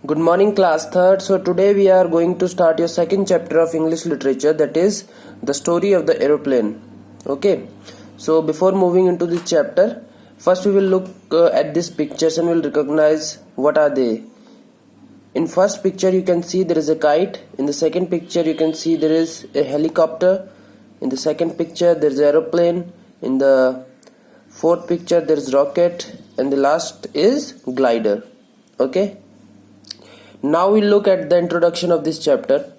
Good morning, class third. So today we are going to start your second chapter of English literature, that is the story of the aeroplane. Okay. So before moving into this chapter, first we will look at these pictures and will recognize what are they. In first picture you can see there is a kite. In the second picture you can see there is a helicopter. In the second picture there is an aeroplane. In the fourth picture there is rocket, and the last is glider. Okay. Now we look at the introduction of this chapter.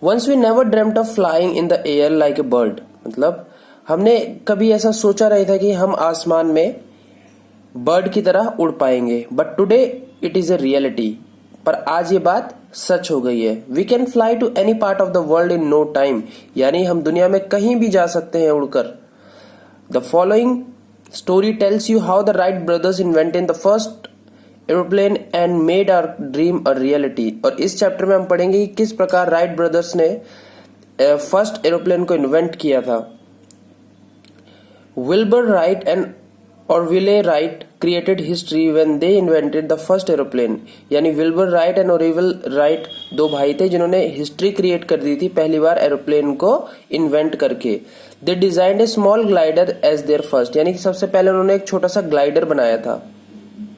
Once we never dreamt of flying in the air like a bird. मतलब हमने कभी ऐसा सोचा नहीं था कि हम आसमान में बर्ड की तरह उड़ पाएंगे, but today it is a reality. पर आज ये बात सच हो गई है. We can fly to any part of the world in no time. यानी हम दुनिया में कहीं भी जा सकते हैं उड़कर. The following story tells you how the Wright brothers invented the first aeroplane and made our dream a reality. और इस चैप्टर में हम पढ़ेंगे कि किस प्रकार राइट ब्रदर्स ने फर्स्ट एरोप्लेन को इन्वेंट किया था. Wilbur Wright and Orville Wright created history when they invented the first aeroplane. यानी Wilbur Wright and Orville Wright दो भाई थे जिन्होंने हिस्ट्री क्रिएट कर दी थी पहली बार एरोप्लेन को इन्वेंट करके. They designed a small glider as their first. यानी कि सबसे पहले उन्होंने एक छोटा सा ग्लाइडर बनाया था,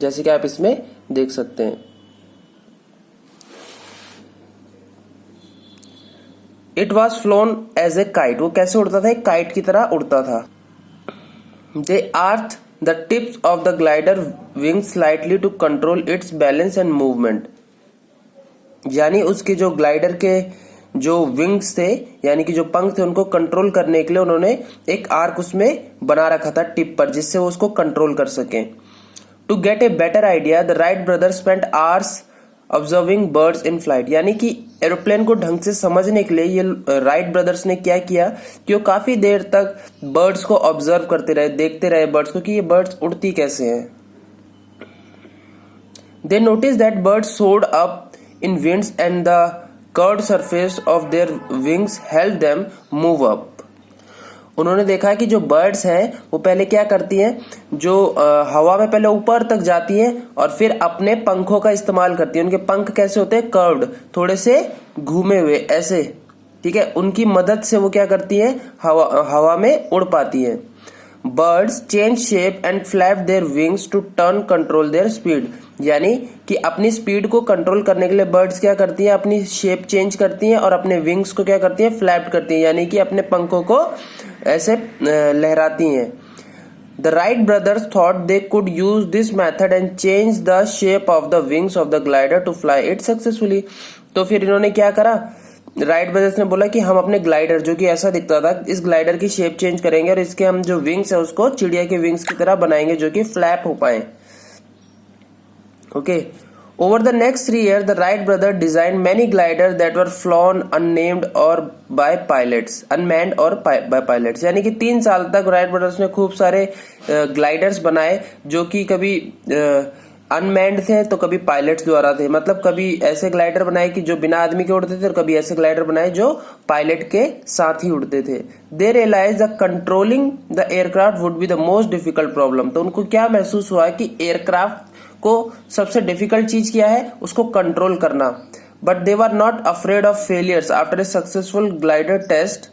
जैसे कि आप इसमें देख सकते हैं. It was flown as a kite. वो कैसे उड़ता था? एक काइट की तरह उड़ता था. They arched the tips of the glider wing slightly to control its balance and movement. यानी उसके जो ग्लाइडर के जो विंग्स थे, यानी कि जो पंख थे, उनको कंट्रोल करने के लिए उन्होंने एक आर्क उसमें बना रखा था टिप पर, जिससे वो उसको कंट्रोल कर सकें. To get a better idea, the Wright brothers spent hours observing birds in flight. यानी कि एरोप्लेन को ढंग से समझने के लिए ये राइट ब्रदर्स ने क्या किया कि वो काफी देर तक बर्ड्स को ऑब्जर्व करते रहे, देखते रहे बर्ड्स को कि ये बर्ड्स उड़ती कैसे हैं. They noticed that birds soared up in winds and the curved surface of their wings helped them move up. उन्होंने देखा कि जो बर्ड्स हैं वो पहले क्या करती हैं, जो हवा में पहले ऊपर तक जाती हैं और फिर अपने पंखों का इस्तेमाल करती हैं. उनके पंख कैसे होते हैं? कर्व्ड, थोड़े से घूमे हुए ऐसे. ठीक है, उनकी मदद से वो क्या करती हैं? हवा में उड़ पाती हैं. Birds change shape and flap their wings to turn control their speed. यानी कि अपनी स्पीड को कंट्रोल करने के लिए बर्ड्स क्या करती हैं? अपनी शेप चेंज करती हैं और अपने विंग्स को क्या करती हैं? फ्लैप करती हैं, यानी कि अपने पंखों को ऐसे लहराती हैं. The Wright brothers thought they could use this method and change the shape of the wings of the glider to fly it successfully. तो फिर इन्होंने क्या करा? राइट ब्रदर्स ने बोला कि हम अपने ग्लाइडर, जो कि ऐसा दिखता था, इस ग्लाइडर की शेप चेंज करेंगे और इसके हम जो विंग्स है उसको चिड़िया के विंग्स की तरह बनाएंगे जो कि फ्लैप हो पाए. Okay. Over the next 3 years, the Wright brothers designed many gliders that were flown unnamed or by pilots, unmanned or by pilots. यानी कि 3 साल तक राइट ब्रदर्स ने खूब सारे ग्लाइडर्स बनाए जो कि कभी अनमैन्ड थे तो कभी पायलट्स द्वारा थे. मतलब कभी ऐसे ग्लाइडर बनाए कि जो बिना आदमी के उड़ते थे और कभी ऐसे ग्लाइडर बनाए जो पायलट के साथ ही उड़ते थे. They realise the controlling the aircraft would be the most difficult problem. तो उनको क्या महसूस हुआ कि एयरक्राफ्ट को सबसे डिफिकल्ट चीज क्या है? उसको कंट्रोल करना. But they were not afraid of failures. After a successful glider test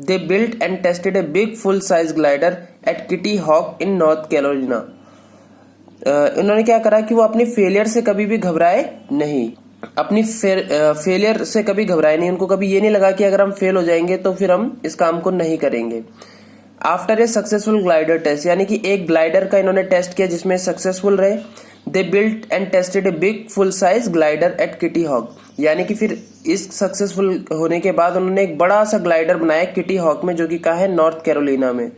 they built and tested a big full size glider at Kitty Hawk in North Carolina. उन्होंने क्या करा कि वो अपनी फेलियर से कभी भी घबराए नहीं. अपनी फेलियर से कभी घबराए नहीं. उनको कभी ये नहीं लगा कि अगर हम फेल हो जाएंगे तो फिर हम इस काम को नहीं करेंगे. After a successful glider test, यानी कि एक ग्लाइडर का इन्होंने टेस्ट किया जिसमें सक्सेसफुल रहे. They built and tested a big full size glider at Kitty Hawk. यानी कि फिर इस सक्सेसफुल होने के बाद उन्होंने एक बड़ा सा ग्लाइडर बनाया किटी हॉक में, जो कि कहाँ है? नॉर्थ कैरोलिना में.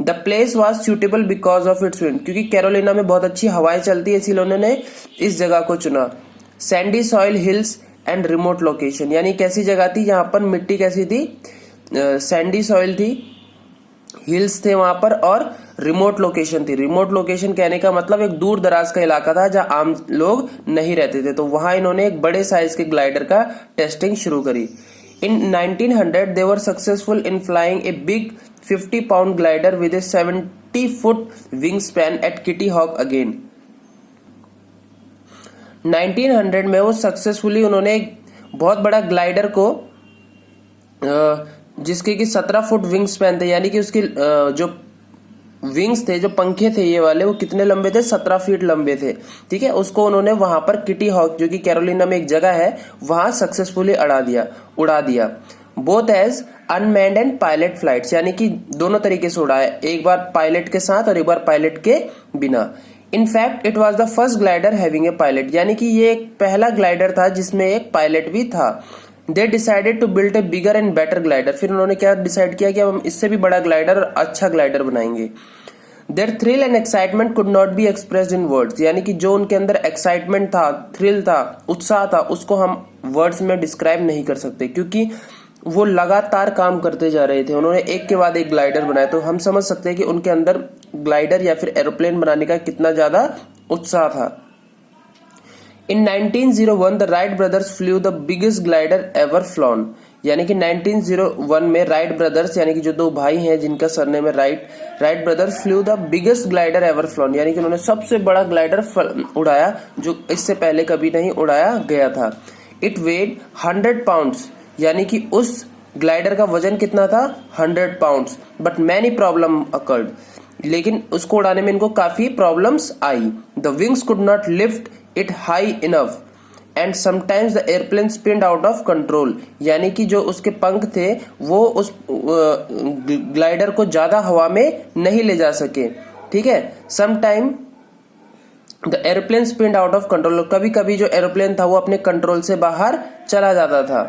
The place was suitable because of its wind. क्योंकि कैरोलिना में बहुत अच्छी हवाएं चलती है, इसीलिए उन्होंने इस जगह को चुना. Sandy soil hills and remote location. यानी कैसी जगह थी जहां पर मिट्टी कैसी थी? सैंडी सॉइल थी, हिल्स थे वहां पर, और रिमोट लोकेशन थी. रिमोट लोकेशन कहने का मतलब एक दूर दराज का इलाका था जहां आम लोग नहीं रहते थे. तो वहां इन्होंने एक बड़े साइज के ग्लाइडर का टेस्टिंग शुरू करी. In 1900 they were successful in flying a big 50-pound glider with a 70-foot wingspan at Kitty Hawk again. 1900 में वो सक्सेसफुली उन्होंने एक बहुत बड़ा ग्लाइडर को जिसके कि 17 फुट विंग स्पैन थे, यानी कि उसके जो विंग्स थे, जो पंखे थे ये वाले, वो कितने लंबे थे? 17 फीट लंबे थे। ठीक है, उसको उन्होंने वहां पर किटी हॉक, जो कि कैरोलिना में एक जगह है, वहां सक्सेसफुली उड़ा दिया। Both as unmanned and pilot flights, यानी कि दोनों तरीके से उड़ाया, एक बार पायलट के साथ और एक बार पायलट के बिना। In fact it was the first glider having a pilot, यानी कि ये एक पहला ग्लाइडर था जिसमें एक पायलट भी था। They decided to build a bigger and better glider, फिर उन्होंने क्या डिसाइड किया कि अब हम इससे भी बड़ा ग्लाइडर और अच्छा ग्लाइडर बनाएंगे। Their thrill and excitement could not be expressed in words, यानी कि जो उनके अंदर एक्साइटमेंट था, थ्रिल था, उत्साह था, उसको हम वर्ड्स में डिस्क्राइब नहीं कर सकते, क्योंकि वो लगातार काम करते जा रहे थे। उन्होंने एक के बाद एक ग्लाइडर बनाया, तो हम समझ सकते हैं कि उनके अंदर ग्लाइडर या फिर एरोप्लेन बनाने का कितना ज्यादा उत्साह था। In 1901 the Wright brothers flew the biggest glider ever flown, यानी कि 1901 में राइट ब्रदर्स, यानी कि जो दो भाई हैं जिनका सरनेम है right brothers, flew the biggest glider ever phloem, यानी कि उन्होंने सबसे बड़ा ग्लाइडर उड़ाया जो इससे पहले कभी नहीं उड़ाया गया था। इट वेड 100 पाउंड्स, यानी कि उस ग्लाइडर का वजन कितना था? 100 pounds. But many problem occurred, लेकिन उसको उड़ाने में इनको काफी प्रॉब्लम्स आई। The wings could not lift it high enough and sometimes the airplane spinned out of control, यानी कि जो उसके पंख थे वो उस ग्लाइडर को ज्यादा हवा में नहीं ले जा सके। ठीक है, sometime the airplane spinned out of control, कभी कभी जो एरोप्लेन था वो अपने कंट्रोल से बाहर चला जाता था।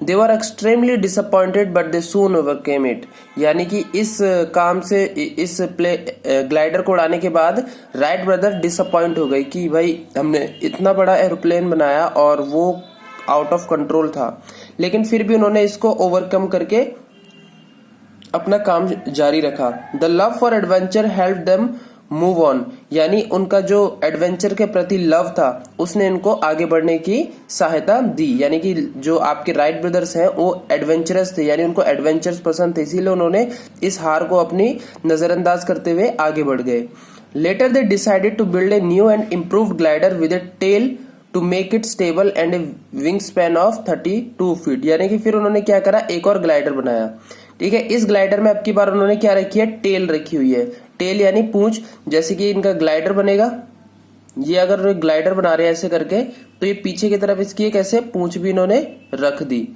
They were extremely disappointed but they soon overcame it, यानी कि इस काम से, इस ग्लाइडर को उड़ाने के बाद राइट ब्रदर डिसअपॉइंट हो गई कि भाई हमने इतना बड़ा एरोप्लेन बनाया और वो आउट ऑफ कंट्रोल था, लेकिन फिर भी उन्होंने इसको ओवरकम करके अपना काम जारी रखा। The love for adventure help them move on, यानी उनका जो एडवेंचर के प्रति लव था उसने इनको आगे बढ़ने की सहायता दी। यानी कि जो आपके राइट ब्रदर्स हैं वो एडवेंचरस थे, यानी उनको एडवेंचर्स पसंद थे, इसीलिए उन्होंने इस हार को अपनी नजरअंदाज करते हुए आगे बढ़ गए। Later they decided to build a new and improved glider with a tail to make it stable and a wing span of 32 feet, यानी कि फिर उन्होंने क्या करा, एक और ग्लाइडर बनाया। ठीक है, इस ग्लाइडर में अब की बार उन्होंने क्या रखी है? टेल रखी हुई है। टेल यानी पूंछ, जैसे कि इनका ग्लाइडर बनेगा, ये अगर ग्लाइडर बना रहे हैं ऐसे करके, तो ये पीछे की तरफ इसकी एक ऐसे पूंछ भी इन्होंने रख दी।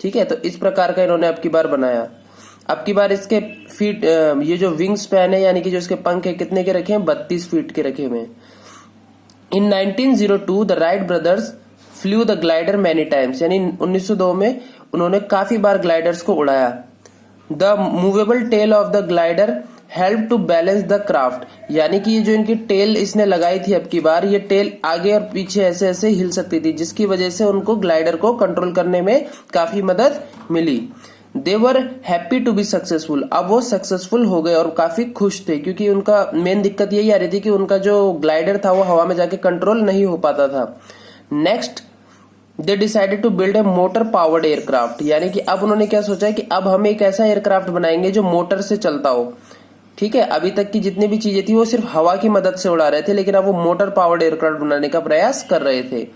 ठीक है, तो इस प्रकार का इन्होंने अब की बार बनाया। अब की बार इसके फीट, ये जो विंग स्पैन है यानी कि जो इसके पंख है, कितने के रखे हैं? 32 फीट के रखे हुए। In 1902 the Wright brothers flew the glider many times, यानी 1902 में उन्होंने काफी बार ग्लाइडर्स को उड़ाया। The movable tail of the glider help to balance the craft, यानी कि ये जो इनकी टेल इसने लगाई थी अब की बार, ये टेल आगे और पीछे ऐसे ऐसे हिल सकती थी, जिसकी वजह से उनको ग्लाइडर को कंट्रोल करने में काफी मदद मिली। They were happy to be successful, अब वो सक्सेसफुल हो गए और काफी खुश थे, क्योंकि उनका मेन दिक्कत यही आ रही थी कि उनका जो ग्लाइडर था वो हवा में जाके कंट्रोल नहीं हो पाता था। Next they decided to build a motor powered aircraft, यानी कि अब उन्होंने क्या सोचा है कि अब हम एक ऐसा एयरक्राफ्ट बनाएंगे जो मोटर से चलता हो। ठीक है, अभी तक की जितनी भी चीजें थी वो सिर्फ हवा की मदद से उड़ा रहे थे, लेकिन अब वो मोटर पावर्ड एयरक्राफ्ट बनाने का प्रयास कर रहे थे।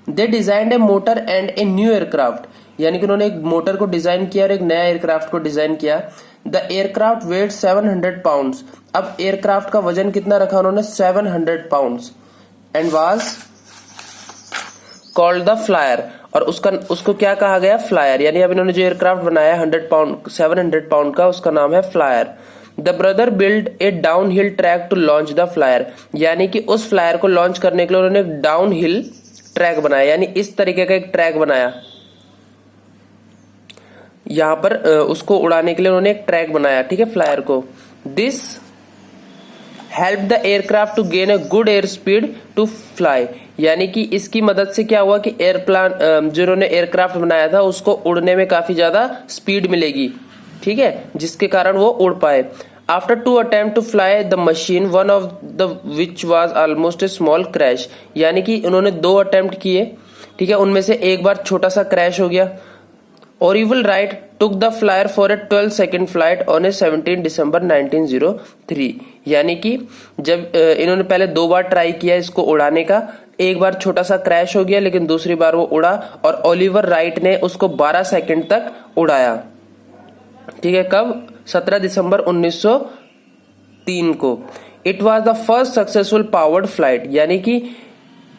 They designed a motor and a new aircraft, यानी कि उन्होंने एक मोटर को डिजाइन किया और एक नया एयरक्राफ्ट को डिजाइन किया। द एयरक्राफ्ट वेट 700 पाउंड्स, अब एयरक्राफ्ट का वजन कितना रखा उन्होंने? 700 pounds, and was called the flyer, और उसको क्या कहा गया? फ्लायर, यानी अब इन्होंने जो एयरक्राफ्ट बनाया 700 पाउंड का, उसका नाम है flyer. The brother build a down hill track to launch the flyer, यानी कि उस फ्लायर को लॉन्च करने के लिए उन्होंने एक डाउन हिल ट्रैक बनाया, यानी इस तरीके का एक ट्रैक बनाया। यहां पर उसको उड़ाने के लिए उन्होंने एक ट्रैक बनाया। ठीक है, फ्लायर को। This help the aircraft to gain a good air speed to fly, यानी कि इसकी मदद से क्या हुआ कि एयरप्लान जो उन्होंने एयरक्राफ्ट बनाया था उसको उड़ने में काफी ज्यादा स्पीड मिलेगी। ठीक है, जिसके कारण वो उड़ पाए। After 2 attempt to fly the machine, one of the which was almost a small crash, यानी कि उन्होंने 2 अटेम्प्ट किए। ठीक है, उनमें से एक बार छोटा सा क्रैश हो गया। Orville Wright took the flyer for a 12 second flight on a 17 December 1903, यानी कि जब इन्होंने पहले 2 बार ट्राई किया इसको उड़ाने का, एक बार छोटा सा क्रैश हो गया, लेकिन दूसरी बार वो उड़ा और ओलिवर राइट ने उसको 12 सेकंड तक उड़ाया। ठीक है, कब? 17 दिसंबर 1903 को। It was the first successful powered flight, यानी कि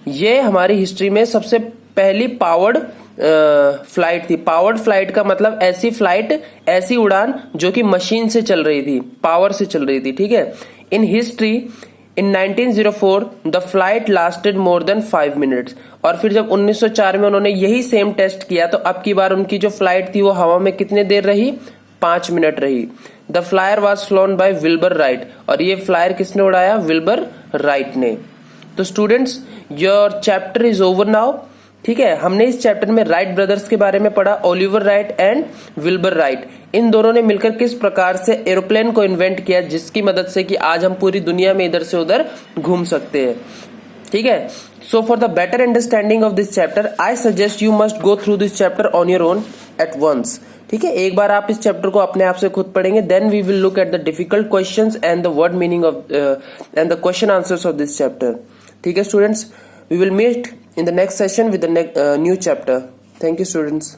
ये हमारी हिस्ट्री में सबसे पहली पावर्ड फ्लाइट थी। पावर्ड फ्लाइट का मतलब ऐसी फ्लाइट, ऐसी उड़ान जो कि मशीन से चल रही थी, पावर से चल रही थी। ठीक है, in history in 1904 the flight lasted more than 5 minutes. और फिर जब 1904 में उन्होंने यही सेम टेस्ट किया तो अब की बार उनकी जो फ्लाइट थी वो हवा में कितने देर रही? 5 मिनट रही। The flyer was flown by Wilbur Wright, और ये फ्लायर किसने उड़ाया? विल्बर राइट ने। तो students, your chapter is over now. ठीक है, हमने इस चैप्टर में राइट ब्रदर्स के बारे में पढ़ा, Orville Wright and Wilbur Wright. इन दोनों ने मिलकर किस प्रकार से एरोप्लेन को इन्वेंट किया, जिसकी मदद से कि आज हम पूरी दुनिया में इधर से उधर घूम सकते हैं। ठीक है, so for the better understanding of this chapter I suggest you must go through this chapter on your own at once. ठीक है, एक बार आप इस चैप्टर को अपने आप से खुद पढ़ेंगे, then we will look at the difficult questions and the word meaning of and the question answers of this chapter. ठीक है students, we will meet in the next session with the new chapter. Thank you students.